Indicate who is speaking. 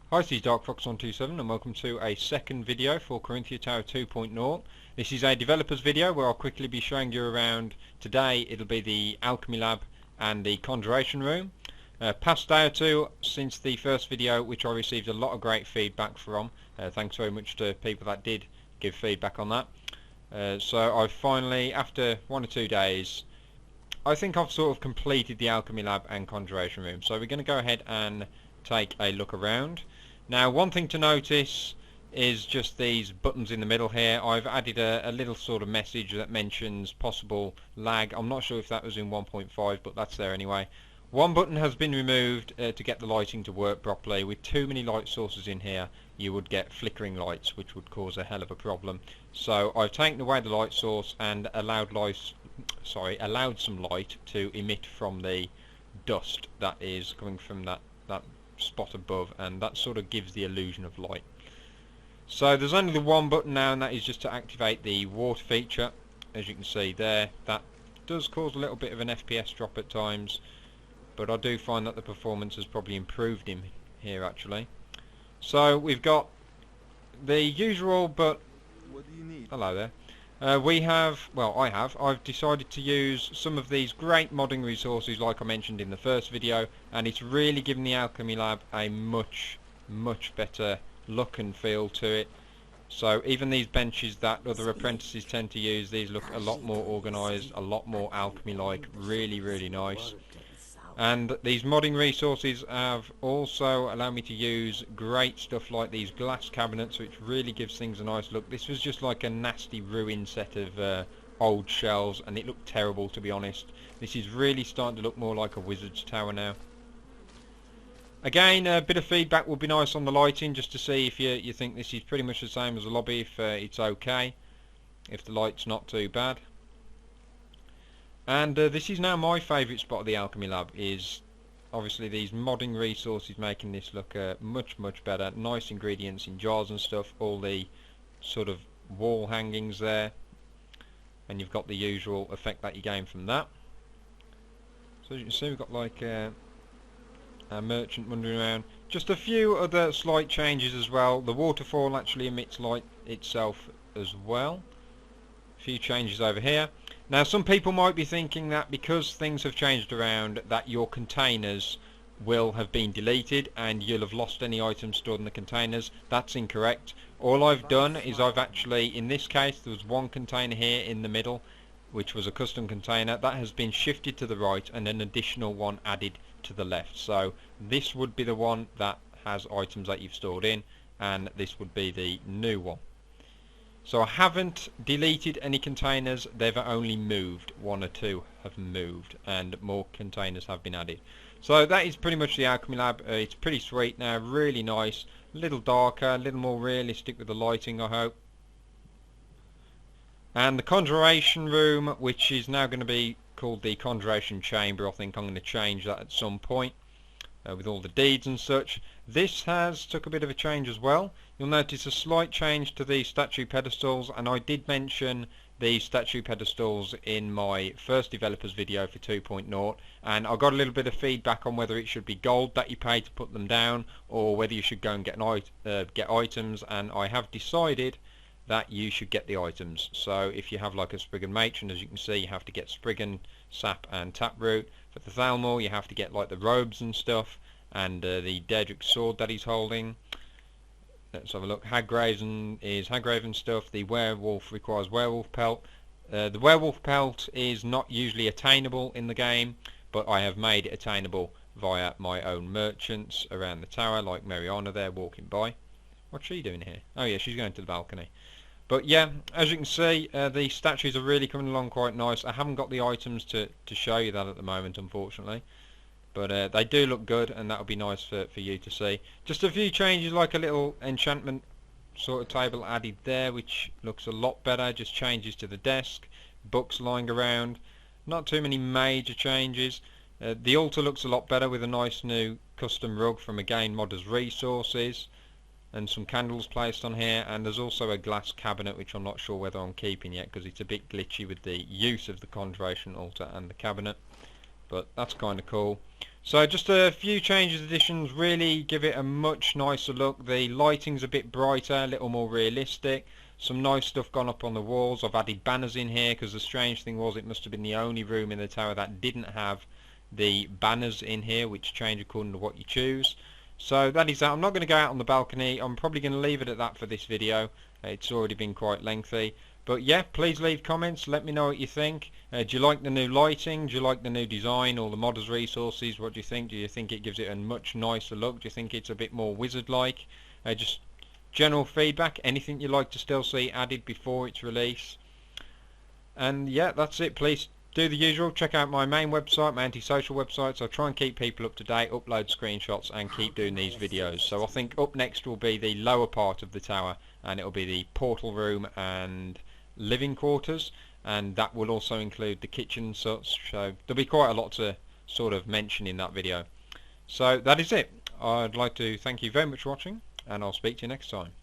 Speaker 1: Hi, this is DarkFox127 and welcome to a second video for Caranthir Tower 2.0. This is a developer's video where I'll quickly be showing you around. Today it'll be the alchemy lab and the conjuration room. Past day or two since the first video, which I received a lot of great feedback from. Thanks very much to people that did give feedback on that. So I finally, after 1 or 2 days, I think I've sort of completed the alchemy lab and conjuration room. So we're going to go ahead and take a look around. Now, one thing to notice is just these buttons in the middle here. I've added a little sort of message that mentions possible lag. I'm not sure if that was in 1.5, but that's there anyway. One button has been removed to get the lighting to work properly. With too many light sources in here, you would get flickering lights, which would cause a hell of a problem. So I've taken away the light source and allowed some light to emit from the dust that is coming from that spot above, and that sort of gives the illusion of light. So there's only the one button now, and that is just to activate the water feature. As you can see there, that does cause a little bit of an FPS drop at times, but I do find that the performance has probably improved in here actually. So we've got the usual, but
Speaker 2: what do you need?
Speaker 1: hello there. I've decided to use some of these great modding resources like I mentioned in the first video, and it's really given the alchemy lab a much better look and feel to it. So even these benches that other apprentices tend to use, these look a lot more organised, a lot more alchemy like, really nice. And these modding resources have also allowed me to use great stuff like these glass cabinets, which really gives things a nice look. This was just like a nasty ruined set of old shelves, and it looked terrible, to be honest. This is really starting to look more like a wizard's tower now. Again, a bit of feedback would be nice on the lighting, just to see if you think this is pretty much the same as a lobby, if it's okay, if the light's not too bad. And this is now my favourite spot of the alchemy lab, is obviously these modding resources making this look much better. Nice ingredients in jars and stuff, all the sort of wall hangings there, and you've got the usual effect that you gain from that. So as you can see, we've got like a merchant wandering around. Just a few other slight changes as well. The waterfall actually emits light itself as well. A few changes over here. Now, some people might be thinking that because things have changed around, that your containers will have been deleted and you'll have lost any items stored in the containers. That's incorrect. All I've done is I've actually, in this case, there was one container here in the middle, which was a custom container. That has been shifted to the right and an additional one added to the left. So this would be the one that has items that you've stored in, and this would be the new one. So I haven't deleted any containers, they've only moved. 1 or 2 have moved, and more containers have been added. So that is pretty much the alchemy lab. It's pretty sweet now, really nice, a little darker, a little more realistic with the lighting, I hope. And the conjuration room, which is now going to be called the conjuration chamber, I think I'm going to change that at some point. With all the deeds and such. This has took a bit of a change as well. You'll notice a slight change to the statue pedestals, and I did mention the statue pedestals in my first developers video for 2.0, and I got a little bit of feedback on whether it should be gold that you pay to put them down, or whether you should go and get items, and I have decided that you should get the items. So if you have like a Spriggan matron, as you can see, you have to get Spriggan, sap and taproot. For the Thalmor, you have to get like the robes and stuff, and the Daedric sword that he's holding. Let's have a look. Hagraven is Hagraven stuff. The werewolf requires werewolf pelt. The werewolf pelt is not usually attainable in the game, but I have made it attainable via my own merchants around the tower, like Mariana there walking by. What's she doing here? Oh yeah, she's going to the balcony. But yeah, as you can see, the statues are really coming along quite nice. I haven't got the items to show you that at the moment, unfortunately. But they do look good, and that would be nice for you to see. Just a few changes, like a little enchantment sort of table added there, which looks a lot better. Just changes to the desk, books lying around. Not too many major changes. The altar looks a lot better with a nice new custom rug from, again, Modders Resources. And some candles placed on here, and there's also a glass cabinet which I'm not sure whether I'm keeping yet because it's a bit glitchy with the use of the conjuration altar and the cabinet, but that's kind of cool. So just a few changes, additions, really give it a much nicer look. The lighting's a bit brighter, a little more realistic. Some nice stuff gone up on the walls. I've added banners in here because the strange thing was it must have been the only room in the tower that didn't have the banners in here, which change according to what you choose. So that is that. I'm not going to go out on the balcony. I'm probably going to leave it at that for this video. It's already been quite lengthy. But yeah, please leave comments. Let me know what you think. Do you like the new lighting? Do you like the new design or the modders resources? What do you think? Do you think it gives it a much nicer look? Do you think it's a bit more wizard-like? Just general feedback. Anything you'd like to still see added before its release? And yeah, that's it. Please do the usual. Check out my main website, my anti-social websites. I try and keep people up to date, upload screenshots and keep doing these videos. So I think up next will be the lower part of the tower, and it'll be the portal room and living quarters, and that will also include the kitchen and such. So there'll be quite a lot to sort of mention in that video. So that is it. I'd like to thank you very much for watching, and I'll speak to you next time.